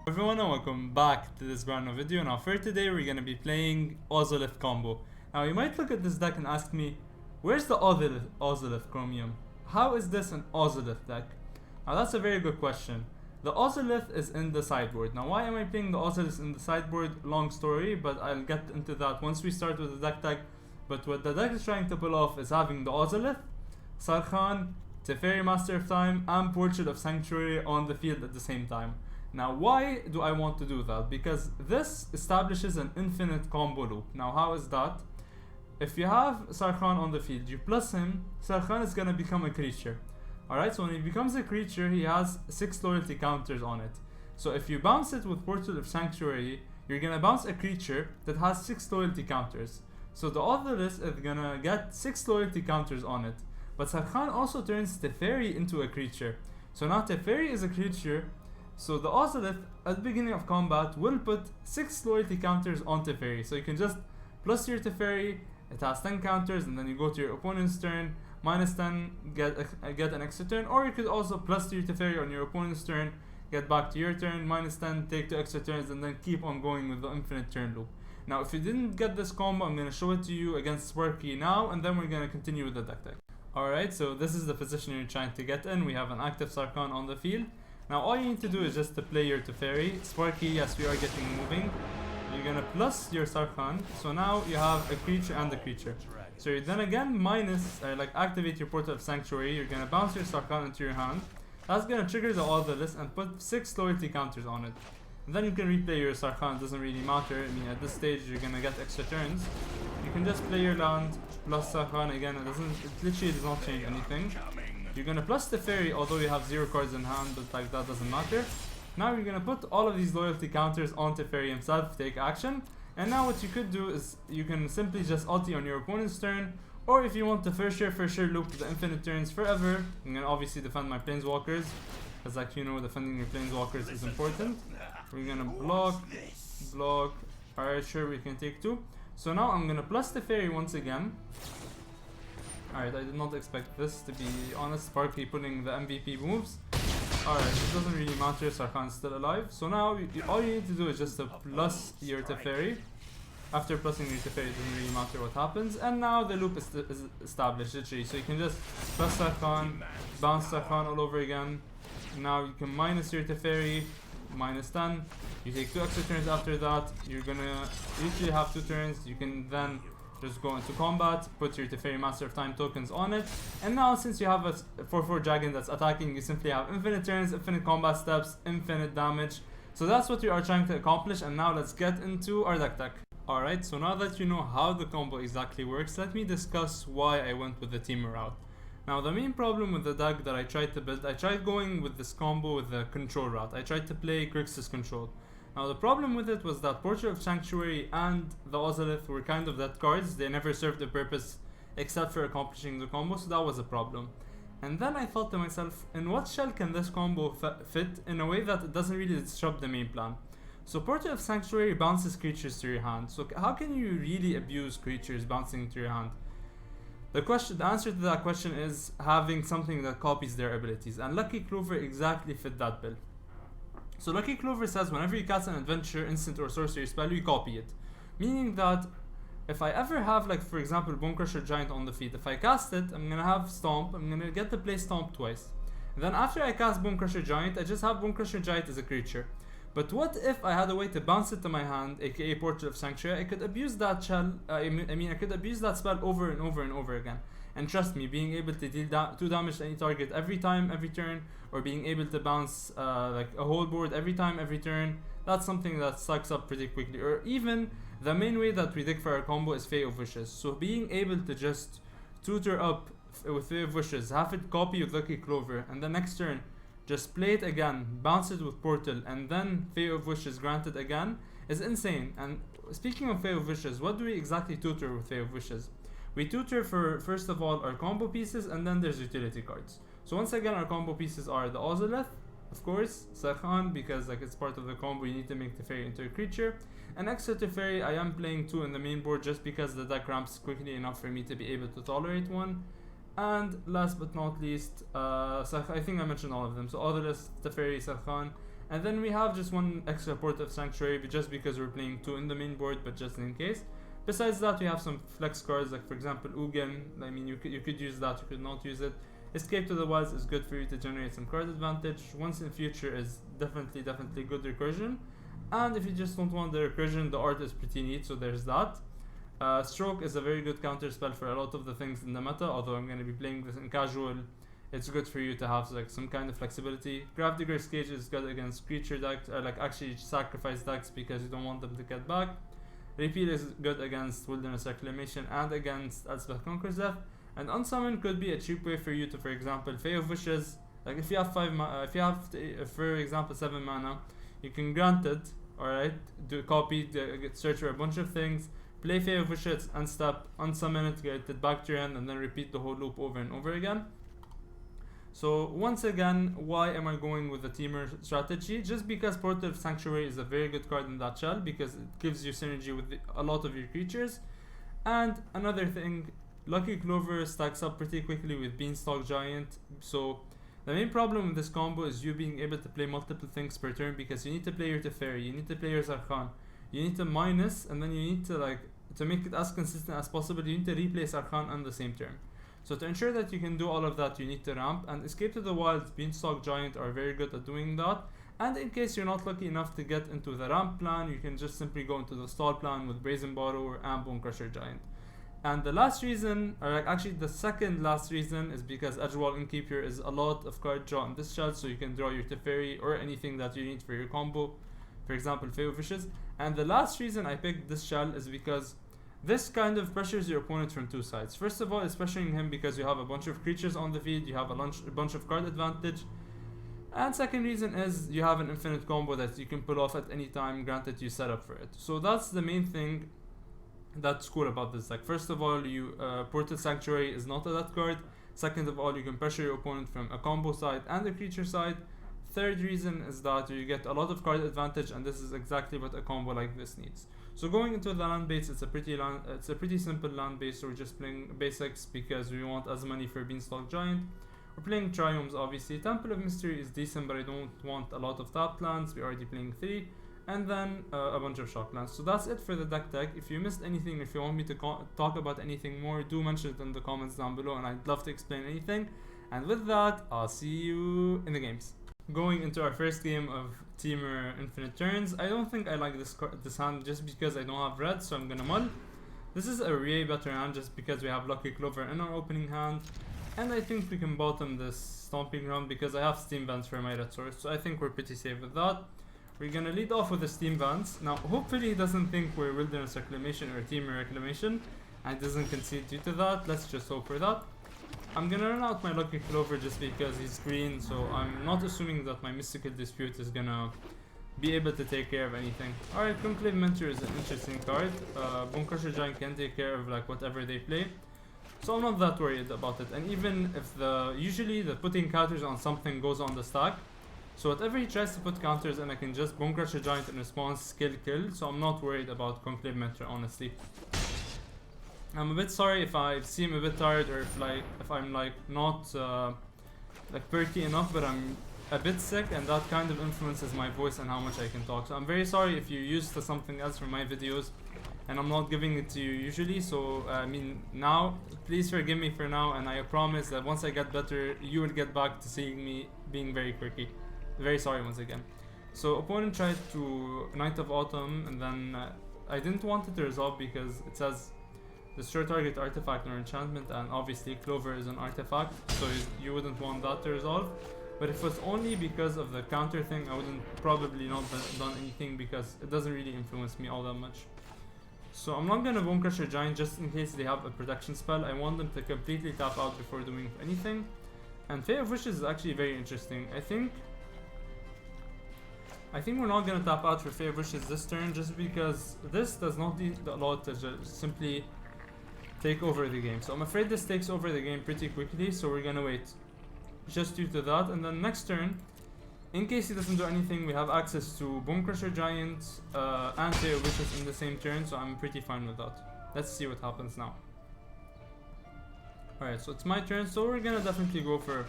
Everyone and welcome back to this brand new video. Now for today we're going to be playing Ozolith combo. Now you might look at this deck and ask me, where's the Ozolith Chromium? How is this an Ozolith deck? Now that's a very good question. The Ozolith is in the sideboard. Now why am I playing the Ozolith in the sideboard? Long story, but I'll get into that once we start with the DeckTech. But what the deck is trying to pull off is having the Ozolith, Sarkhan, Teferi Master of Time, and Portrait of Sanctuary on the field at the same time. Now why do I want to do that? Because this establishes an infinite combo loop. Now how is that? If you have Sarkhan on the field, you plus him, Sarkhan is gonna become a creature. Alright, so when he becomes a creature, he has 6 loyalty counters on it. So if you bounce it with Portrait of Sanctuary, you're gonna bounce a creature that has 6 loyalty counters. So the Ozolith is gonna get 6 loyalty counters on it. But Sarkhan also turns Teferi into a creature. So now Teferi is a creature. So the Ozolith at the beginning of combat will put 6 loyalty counters on Teferi. So you can just plus your Teferi, it has 10 counters, and then you go to your opponent's turn, minus 10, get an extra turn. Or you could also plus your Teferi on your opponent's turn, get back to your turn, minus 10, take 2 extra turns, and then keep on going with the infinite turn loop. Now if you didn't get this combo, I'm going to show it to you against Sparky now, and then we're going to continue with the DeckTech. Alright, so this is the position you're trying to get in. We have an active Sarkhan on the field. Now all you need to do is just to play your Teferi. Sparky, yes, we are getting moving. You're gonna plus your Sarkhan. So now you have a creature and a creature. So you're then again minus, activate your Portal of Sanctuary. You're gonna bounce your Sarkhan into your hand. That's gonna trigger the Ozolith and put 6 loyalty counters on it. And then you can replay your Sarkhan, it doesn't really matter. I mean, at this stage you're gonna get extra turns. You can just play your land plus Sarkhan again. It literally does not change anything. You're gonna plus Teferi, although you have 0 cards in hand, but like that doesn't matter. Now you're gonna put all of these loyalty counters on Teferi himself, take action. And now what you could do is you can simply just ulti on your opponent's turn, or if you want to for sure loop the infinite turns forever. I'm gonna obviously defend my planeswalkers, because like you know, defending your planeswalkers is important. We're gonna block. Alright, sure, we can take 2. So now I'm gonna plus Teferi once again. Alright, I did not expect this, to be honest. Sparky putting the MVP moves. Alright, it doesn't really matter, Sarkhan's still alive. So now, all you need to do is just to plus your Teferi. After plussing your Teferi, it doesn't really matter what happens. And now the loop is established, literally. So you can just plus Sarkhan, bounce Sarkhan all over again. Now you can minus your Teferi, minus 10. You take 2 extra turns after that. You're gonna usually have 2 turns. You can then just go into combat, put your Teferi Master of Time tokens on it, and now since you have a 4/4 dragon that's attacking, you simply have infinite turns, infinite combat steps, infinite damage. So that's what we are trying to accomplish, and now let's get into our DeckTech. Alright, so now that you know how the combo exactly works, let me discuss why I went with the Teamer route. Now the main problem with the deck that I tried to build, I tried going with this combo with the control route. I tried to play Grixis control. Now the problem with it was that Portrait of Sanctuary and the Ozolith were kind of dead cards. They never served a purpose except for accomplishing the combo, so that was a problem. And then I thought to myself, in what shell can this combo fit in a way that it doesn't really disrupt the main plan? So Portrait of Sanctuary bounces creatures to your hand. So how can you really abuse creatures bouncing to your hand? The answer to that question is having something that copies their abilities, and Lucky Clover exactly fit that bill. So Lucky Clover says whenever you cast an adventure, instant or sorcery spell, you copy it. Meaning that if I ever have, like for example, Bonecrusher Giant on the field, if I cast it, I'm gonna have Stomp, I'm gonna get to play Stomp twice. And then after I cast Bonecrusher Giant, I just have Bonecrusher Giant as a creature. But what if I had a way to bounce it to my hand, aka Portrait of Sanctuary? I could abuse that shell, I could abuse that spell over and over and over again. And trust me, being able to deal 2 damage to any target every time, every turn, or being able to bounce like a whole board every time, every turn, that's something that sucks up pretty quickly. Or even the main way that we dig for our combo is Fae of Wishes. So being able to just tutor up with Fae of Wishes, have it copy with Lucky Clover, and the next turn just play it again, bounce it with Portal, and then Fae of Wishes granted again, is insane. And speaking of Fae of Wishes, what do we exactly tutor with Fae of Wishes? We tutor for, first of all, our combo pieces, and then there's utility cards. So once again, our combo pieces are the Ozolith, of course, Sarkhan, because like it's part of the combo, you need to make Teferi into a creature. And extra Teferi, I am playing 2 in the main board just because the deck ramps quickly enough for me to be able to tolerate 1. And last but not least, I think I mentioned all of them. So Ozolith, Teferi, Sarkhan, And then we have just one extra Port of Sanctuary just because we're playing 2 in the main board, but just in case. Besides that, we have some flex cards, like for example Ugin. I mean, you could use that, you could not use it. Escape to the Wilds is good for you to generate some card advantage. Once in Future is definitely good recursion. And if you just don't want the recursion, the art is pretty neat, so there's that. Stroke is a very good counter spell for a lot of the things in the meta, although I'm going to be playing this in casual. It's good for you to have like some kind of flexibility. Gravedigger's Cage is good against creature decks, or like actually sacrifice decks because you don't want them to get back. Repeal is good against Wilderness Reclamation and against Elspeth Conquers Death. And Unsummon could be a cheap way for you to, for example, Fae of Wishes. Like if you have for example 7 mana, you can grant it. Alright, do copy, search for a bunch of things, play Fae of Wishes, unstep, unsummon it, get it back to your hand, and then repeat the whole loop over and over again. So once again, why am I going with the Teamer strategy? Just because Port of Sanctuary is a very good card in that shell, because it gives you synergy with a lot of your creatures. And another thing, Lucky Clover stacks up pretty quickly with Beanstalk Giant. So the main problem with this combo is you being able to play multiple things per turn, because you need to play your Teferi, you need to play your Sarkhan, you need to minus, and then you need to, like, to make it as consistent as possible, you need to replay Sarkhan on the same turn. So to ensure that you can do all of that, you need to ramp, and Escape to the Wilds, Beanstalk Giant are very good at doing that. And in case you're not lucky enough to get into the ramp plan, you can just simply go into the stall plan with Brazen Borrower and Bonecrusher Giant. And the last reason, or like actually the second last reason, is because Edgewall Innkeeper is a lot of card draw in this shell, so you can draw your Teferi or anything that you need for your combo, for example Fae of Wishes. And the last reason I picked this shell is because this kind of pressures your opponent from 2 sides. First of all, it's pressuring him because you have a bunch of creatures on the field, you have a bunch of card advantage. And second reason is you have an infinite combo that you can pull off at any time, granted you set up for it. So that's the main thing that's cool about this deck. First of all, you Portal Sanctuary is not a death card. Second of all, you can pressure your opponent from a combo side and a creature side. Third reason is that you get a lot of card advantage, and this is exactly what a combo like this needs. So going into the land base, it's a pretty simple land base. We're just playing basics because we want as many for Beanstalk Giant. We're playing Triomes, obviously. Temple of Mystery is decent, but I don't want a lot of tap lands. We're already playing 3. And then a bunch of shock lands. So that's it for the DeckTech. If you missed anything, if you want me to talk about anything more, do mention it in the comments down below, and I'd love to explain anything. And with that, I'll see you in the games. Going into our first game of Teamer Infinite Turns, I don't think I like this hand just because I don't have red, so I'm gonna mull. This is a way better hand just because we have Lucky Clover in our opening hand, and I think we can bottom this Stomping Ground because I have Steam Vents for my red source, so I think we're pretty safe with that. We're gonna lead off with the Steam Vents. Now, hopefully he doesn't think we're Wilderness Reclamation or Teamer Reclamation and doesn't concede due to that. Let's just hope for that. I'm gonna run out my Lucky Clover just because he's green, so I'm not assuming that my Mystical Dispute is gonna be able to take care of anything. Alright, Conclave Mentor is an interesting card. Bonecrusher Giant can take care of like whatever they play, so I'm not that worried about it. And even if usually the putting counters on something goes on the stack, so whatever he tries to put counters in, I can just Bonecrusher Giant in response, kill, so I'm not worried about Conclave Mentor, honestly. I'm a bit sorry if I seem a bit tired, or if I'm like not like perky enough, but I'm a bit sick, and that kind of influences my voice and how much I can talk. So I'm very sorry if you're used to something else from my videos and I'm not giving it to you usually. So I mean, now please forgive me for now, and I promise that once I get better, you will get back to seeing me being very quirky. Very sorry once again. So opponent tried to Night of Autumn, and then I didn't want it to resolve because it says destroy target artifact or enchantment, and obviously Clover is an artifact, so you wouldn't want that to resolve. But if it was only because of the counter thing, I wouldn't probably not done anything because it doesn't really influence me all that much. So I'm not gonna Bonecrusher Giant just in case they have a protection spell. I want them to completely tap out before doing anything. And Fae of Wishes is actually very interesting. I think we're not gonna tap out for Fae of Wishes this turn just because this does not need a lot to just simply take over the game. So I'm afraid this takes over the game pretty quickly, so we're gonna wait just due to that. And then next turn, in case he doesn't do anything, we have access to Bonecrusher Giant and Fae of Wishes in the same turn, so I'm pretty fine with that. Let's see what happens now. Alright, so it's my turn, so we're gonna definitely go for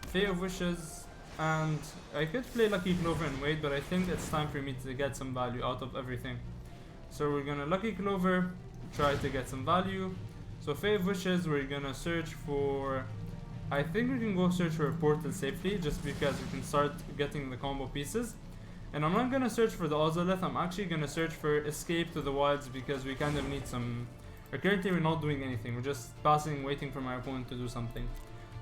Fae of Wishes. And I could play Lucky Clover and wait, but I think it's time for me to get some value out of everything. So we're gonna Lucky Clover, try to get some value. So Fae of Wishes, we're gonna search for... I think we can go search for a portal safely, just because we can start getting the combo pieces. And I'm not gonna search for the Ozolith, I'm actually gonna search for Escape to the Wilds, because we kind of need some... Currently we're not doing anything, we're just passing, waiting for my opponent to do something.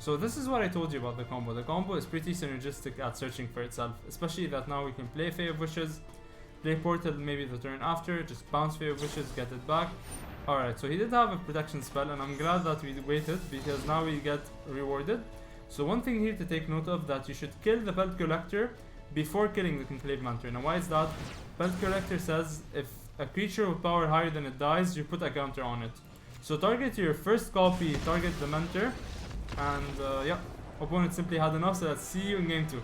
So this is what I told you about the combo. The combo is pretty synergistic at searching for itself, especially that now we can play Fae of Wishes, play Portal maybe the turn after, just bounce Fae of Wishes, get it back. Alright, so he did have a protection spell, and I'm glad that we waited, because now we get rewarded. So one thing here to take note of, that you should kill the Pelt Collector before killing the Conclave Mentor. Now why is that? Pelt Collector says if a creature with power higher than it dies, you put a counter on it. So target your first copy, target the Mentor, and yeah, opponent simply had enough, so let's see you in game 2.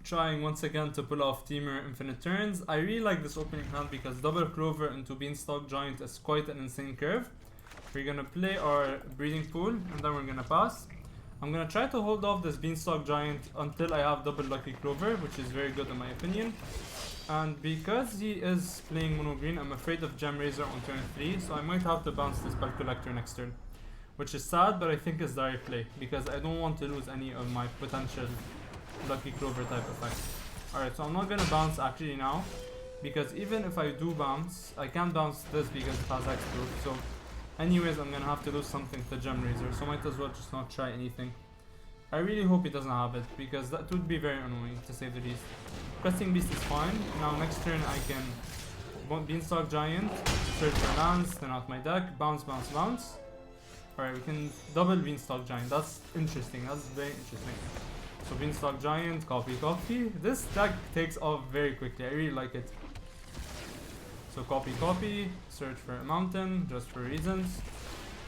Trying once again to pull off Teamer Infinite Turns. I really like this opening hand because double Clover into Beanstalk Giant is quite an insane curve. We're gonna play our Breeding Pool and then we're gonna pass. I'm gonna try to hold off this Beanstalk Giant until I have double Lucky Clover, which is very good in my opinion. And because he is playing mono green, I'm afraid of Gem Razor on turn 3, so I might have to bounce this Spell Collector next turn. Which is sad, but I think is direct play, because I don't want to lose any of my potential Lucky Clover type effect. Alright, so I'm not gonna bounce actually now, because even if I do bounce, I can't bounce this because it has Hexproof. So anyways, I'm gonna have to lose something to Gem Razor, so might as well just not try anything. I really hope he doesn't have it, because that would be very annoying to say the least. Questing Beast is fine. Now next turn I can Beanstalk Giant, search for lands, then out my deck, bounce, bounce, bounce. Alright, we can double Beanstalk Giant. That's interesting. That's very interesting. So Beanstalk Giant, copy, copy. This deck takes off very quickly. I really like it. So copy, copy. Search for a mountain, just for reasons.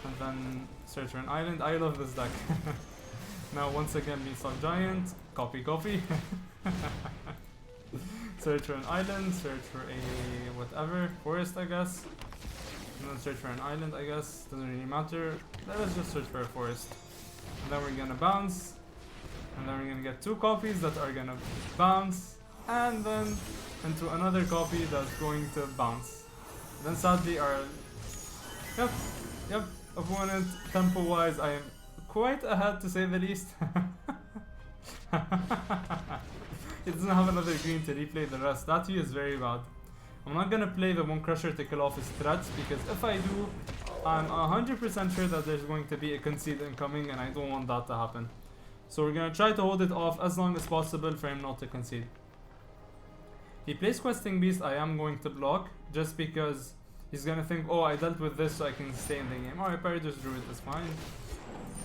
And then search for an island. I love this deck. Now once again Beanstalk Giant, copy, copy. Search for an island, search for a whatever, forest I guess. And then search for an island I guess, doesn't really matter. Let's just search for a forest. And then we're gonna bounce. And then we're gonna get 2 copies that are gonna bounce. And then into another copy that's going to bounce. Then sadly our... Yep, opponent tempo wise I am quite ahead to say the least. It doesn't have another green to replay the rest. That view is very bad. I'm not gonna play the Bonecrusher to kill off his threats, because if I do, I'm 100% sure that there's going to be a concede incoming, and I don't want that to happen. So we're gonna try to hold it off as long as possible for him not to concede. He plays Questing Beast, I am going to block, just because he's gonna think, oh, I dealt with this so I can stay in the game. Alright, Paradox Druid is fine.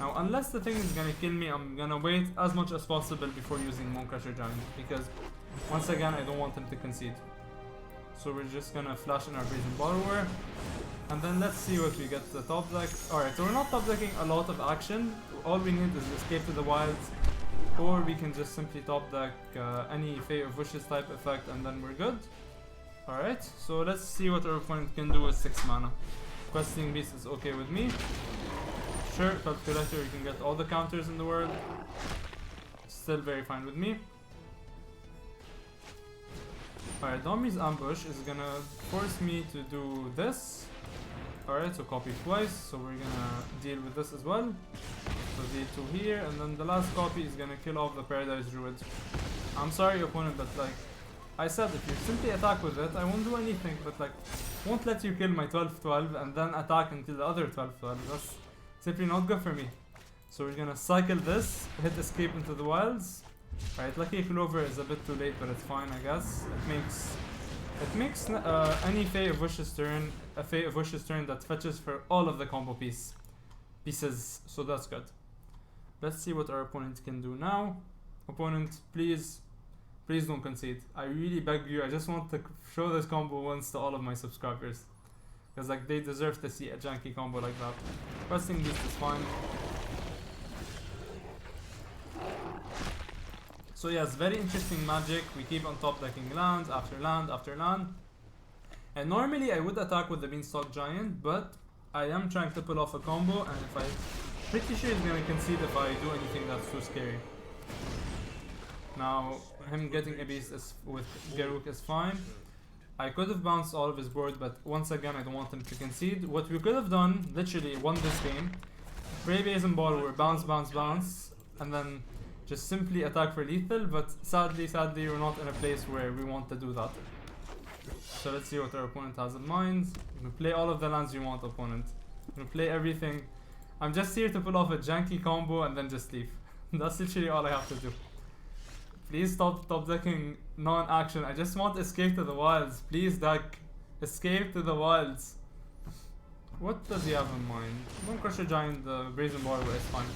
Now, unless the thing is gonna kill me, I'm gonna wait as much as possible before using Bonecrusher Giant, because once again, I don't want him to concede. So we're just gonna flash in our Brazen Borrower, and then let's see what we get to the top deck. Alright, so we're not top decking a lot of action. All we need is Escape to the Wilds, or we can just simply top deck any Fae of Wishes type effect, and then we're good. Alright, so let's see what our opponent can do with 6 mana. Questing Beast is okay with me. Sure, Pelt Collector, you can get all the counters in the world. Still very fine with me. Alright, Domi's Ambush is gonna force me to do this. Alright, so copy twice, so we're gonna deal with this as well. So deal 2 here, and then the last copy is gonna kill off the Paradise Druid. I'm sorry opponent, but like I said, if you simply attack with it, I won't do anything, but like won't let you kill my 12-12 and then attack until the other 12-12. That's simply not good for me. So we're gonna cycle this, hit Escape into the Wilds. Right, Lucky Clover is a bit too late, but it's fine, I guess. It makes any Fae of Wishes turn a Fae of Wishes turn that fetches for all of the combo pieces. So that's good. Let's see what our opponent can do now. Opponent, please don't concede. I really beg you. I just want to show this combo once to all of my subscribers, because like they deserve to see a janky combo like that. Questing Beast is fine. So yes, very interesting magic. We keep on top decking lands after land after land. And normally I would attack with the Beanstalk Giant, but I am trying to pull off a combo, and if I pretty sure he's gonna concede if I do anything that's too scary. Now, him getting a beast with Garruk is fine. I could have bounced all of his board, but once again, I don't want him to concede. What we could have done, literally won this game, play Brazen Borrower, bounce, and then just simply attack for lethal, but sadly, we're not in a place where we want to do that. So let's see what our opponent has in mind. You can play all of the lands you want, opponent. You can play everything. I'm just here to pull off a janky combo and then just leave. That's literally all I have to do. Please stop decking non-action. I just want Escape to the Wilds. Please deck Escape to the Wilds. What does he have in mind? Bonecrusher Giant, the Brazen Borrower is fine.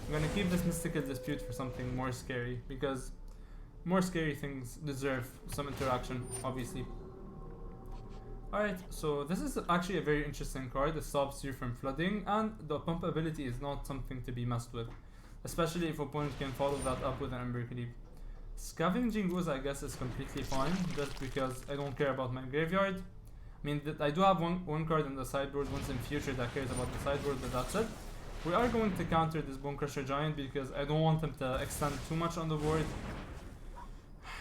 I'm gonna keep this Mystical Dispute for something more scary, because more scary things deserve some interaction, obviously. Alright, so this is actually a very interesting card. It stops you from flooding, and the pump ability is not something to be messed with, especially if opponent can follow that up with an Ember Cleave. Scavenging Ooze, I guess, is completely fine, just because I don't care about my graveyard. I mean, I do have one card in the sideboard once in future that cares about the sideboard, but that's it. We are going to counter this Bonecrusher Giant because I don't want him to extend too much on the board.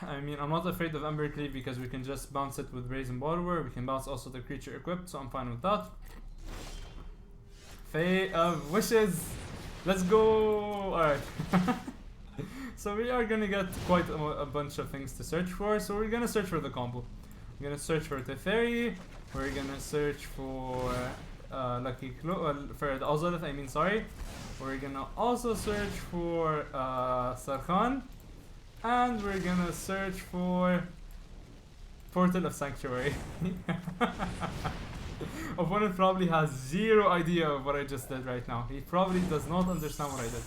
I mean, I'm not afraid of Ember Cleave because we can just bounce it with Brazen Borrower. We can bounce also the creature equipped, so I'm fine with that. Fae of Wishes! Let's go! Alright. So we are gonna get quite a bunch of things to search for. So we're gonna search for the combo. We're gonna search for Teferi. We're gonna search for Lucky Clover, for the Ozolith, I mean, sorry. We're gonna also search for Sarkhan. And we're gonna search for Portal of Sanctuary. Opponent probably has zero idea of what I just did right now. He probably does not understand what I did.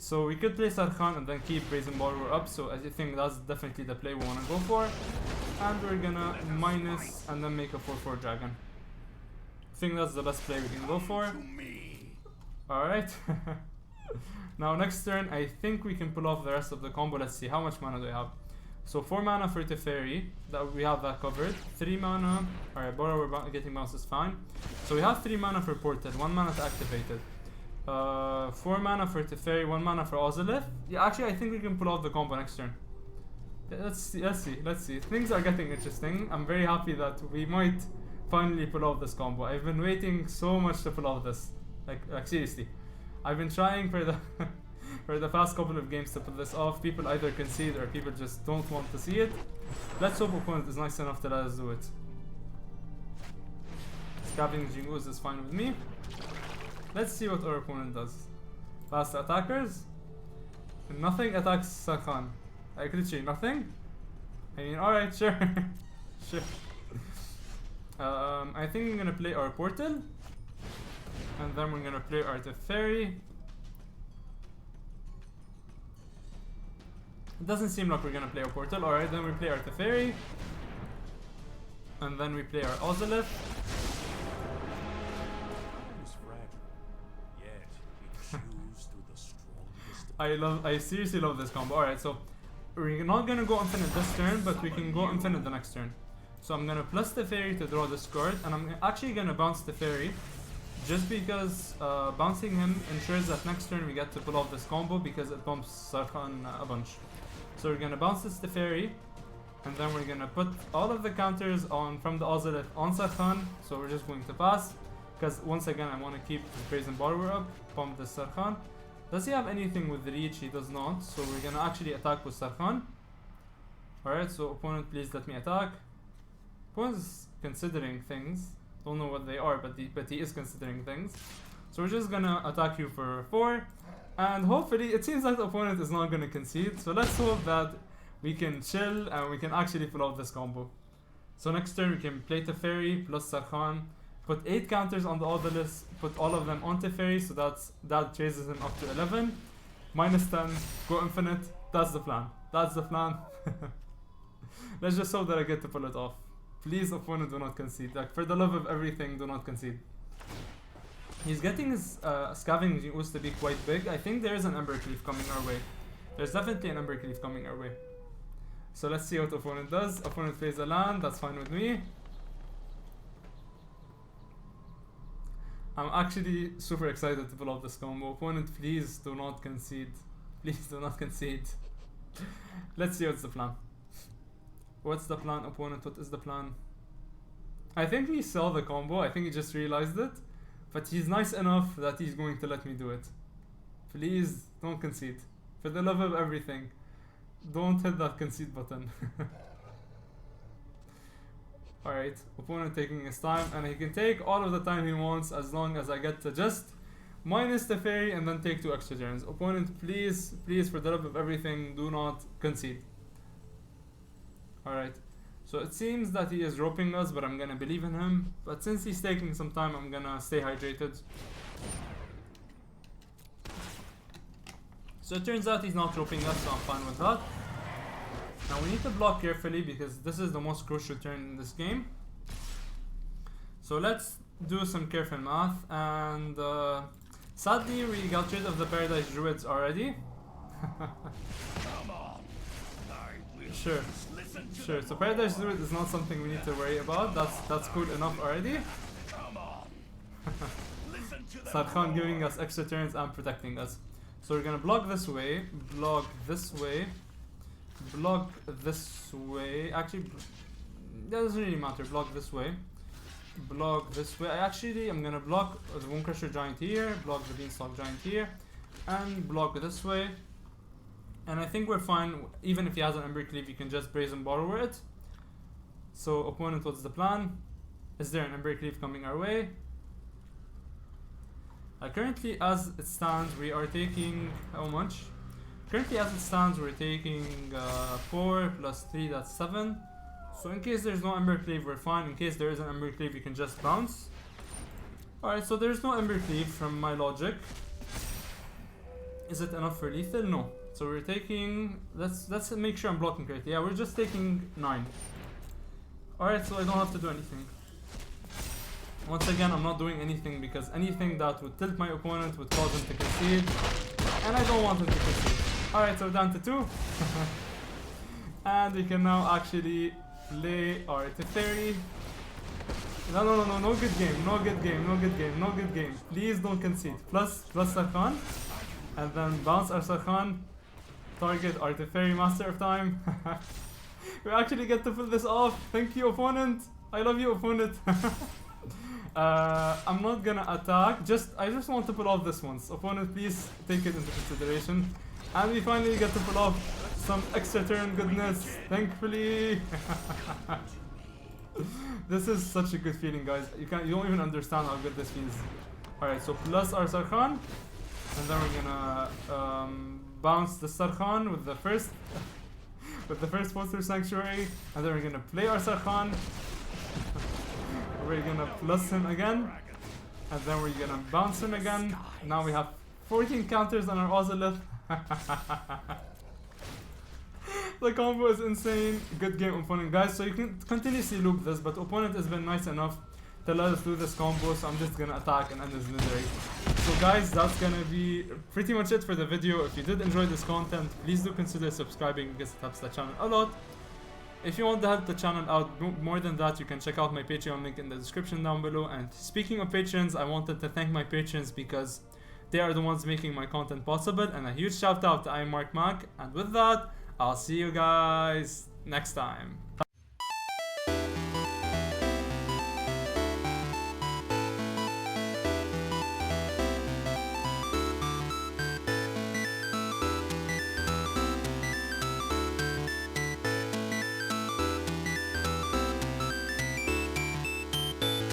So we could play Sarkhan and then keep Brazen Borrower up, so I think that's definitely the play we want to go for. And we're gonna minus and then make a 4/4 dragon. I think that's the best play we can go for. Alright. Now next turn, I think we can pull off the rest of the combo. Let's see, how much mana do I have? So 4 mana for Teferi, that we have that covered. 3 mana, alright, Borrower getting bounce is fine. So we have 3 mana for Portal, 1 mana to activate it. 4 mana for Teferi, 1 mana for Ozolith. Yeah, actually I think we can pull off the combo next turn. Let's see. Things are getting interesting. I'm very happy that we might finally pull off this combo. I've been waiting so much to pull off this. Like seriously. I've been trying for the for the past couple of games to pull this off. People either concede or people just don't want to see it. Let's hope opponent is nice enough to let us do it. Scavenging Ooze is fine with me. Let's see what our opponent does. Fast attackers. Nothing attacks Sarkhan. Like literally nothing. I mean, alright, sure. Sure. I think I'm gonna play our Portal. And then we're gonna play our Teferi. It doesn't seem like we're gonna play our Portal. Alright, then we play our Teferi. And then we play our Ozolith. I seriously love this combo. Alright, so we're not gonna go infinite this turn, but we can go infinite the next turn. So I'm gonna plus Teferi to draw this card, and I'm actually gonna bounce Teferi, just because bouncing him ensures that next turn we get to pull off this combo because it bumps Sarkhan a bunch. So we're gonna bounce this Teferi, and then we're gonna put all of the counters on from the Ozolith on Sarkhan. So we're just going to pass, because once again I want to keep the Brazen Borrower up, pump this Sarkhan. Does he have anything with reach? He does not, so we're gonna actually attack with Sarkhan. Alright, so opponent, please let me attack. Opponent is considering things. Don't know what they are, but he is considering things. So we're just gonna attack you for 4. And hopefully, it seems like the opponent is not gonna concede. So let's hope that we can chill and we can actually pull off this combo. So next turn we can play Teferi plus Sarkhan. Put 8 counters on the Ozolith, put all of them on Teferi, so that raises him up to 11. Minus 10, go infinite. That's the plan. That's the plan. Let's just hope that I get to pull it off. Please, opponent, do not concede. Like, for the love of everything, do not concede. He's getting his Scavenging Ooze to be quite big. I think there is an Ember Cleave coming our way. There's definitely an Ember Cleave coming our way. So let's see what opponent does. Opponent plays a land, that's fine with me. I'm actually super excited to pull off this combo. Opponent, please do not concede. Please do not concede. Let's see what's the plan. What's the plan, opponent? What is the plan? I think he saw the combo. I think he just realized it. But he's nice enough that he's going to let me do it. Please don't concede. For the love of everything, don't hit that concede button. Alright, opponent taking his time, and he can take all of the time he wants as long as I get to just minus the Teferi and then take 2 extra turns. Opponent, please, please, for the love of everything, do not concede. Alright, so it seems that he is roping us, but I'm gonna believe in him. But since he's taking some time, I'm gonna stay hydrated. So it turns out he's not roping us, so I'm fine with that. Now we need to block carefully because this is the most crucial turn in this game. So let's do some careful math, and sadly we got rid of the Paradise Druids already. Sure, sure. So Paradise Druid is not something we need to worry about. That's cool enough already. Sarkhan giving us extra turns and protecting us. So we're gonna block this way, block this way, block this way. Actually, that doesn't really matter. Block this way, block this way. I'm gonna block the Bonecrusher Giant here, block the Beanstalk Giant here, and block this way. And I think we're fine. Even if he has an Ember Cleave, you can just Brazen Borrower it. So opponent, what's the plan? Is there an Ember Cleave coming our way? Currently, as it stands, we are taking how much? Currently, as it stands, we're taking 4 plus 3, that's 7. So in case there's no Ember Cleave, we're fine. In case there is an Ember Cleave, you can just bounce. Alright, so there's no Ember Cleave from my logic. Is it enough for lethal? No. So we're taking, let's make sure I'm blocking correctly. Yeah, we're just taking 9. Alright, so I don't have to do anything. Once again, I'm not doing anything because anything that would tilt my opponent would cause him to concede, and I don't want him to concede. Alright, so we're down to 2. And we can now actually play our Teferi. No good game, no good game, no good game, no good game. Please don't concede. Plus Sarkhan. And then bounce our Sarkhan. Target our Teferi Master of Time. We actually get to pull this off. Thank you, opponent. I love you, opponent. I'm not gonna attack. I just want to pull off this once. Opponent, please take it into consideration. And we finally get to pull off some extra turn goodness. Thankfully. This is such a good feeling, guys. You don't even understand how good this feels. Alright, so plus our Sarkhan. And then we're gonna bounce the Sarkhan with the first Poster Sanctuary, and then we're gonna play our Sarkhan. We're gonna plus him again, and then we're gonna bounce him again. Now we have 14 counters on our Ozolith. The combo is insane. Good game, opponent, guys. So you can continuously loop this, but opponent has been nice enough to let us do this combo, so I'm just gonna attack and end his misery. So guys, that's gonna be pretty much it for the video. If you did enjoy this content, please do consider subscribing because it helps the channel a lot. If you want to help the channel out more than that, you can check out my Patreon link in the description down below. And speaking of patrons, I wanted to thank my patrons because they are the ones making my content possible. And a huge shout out to I'm Mark Mac. And with that, I'll see you guys next time.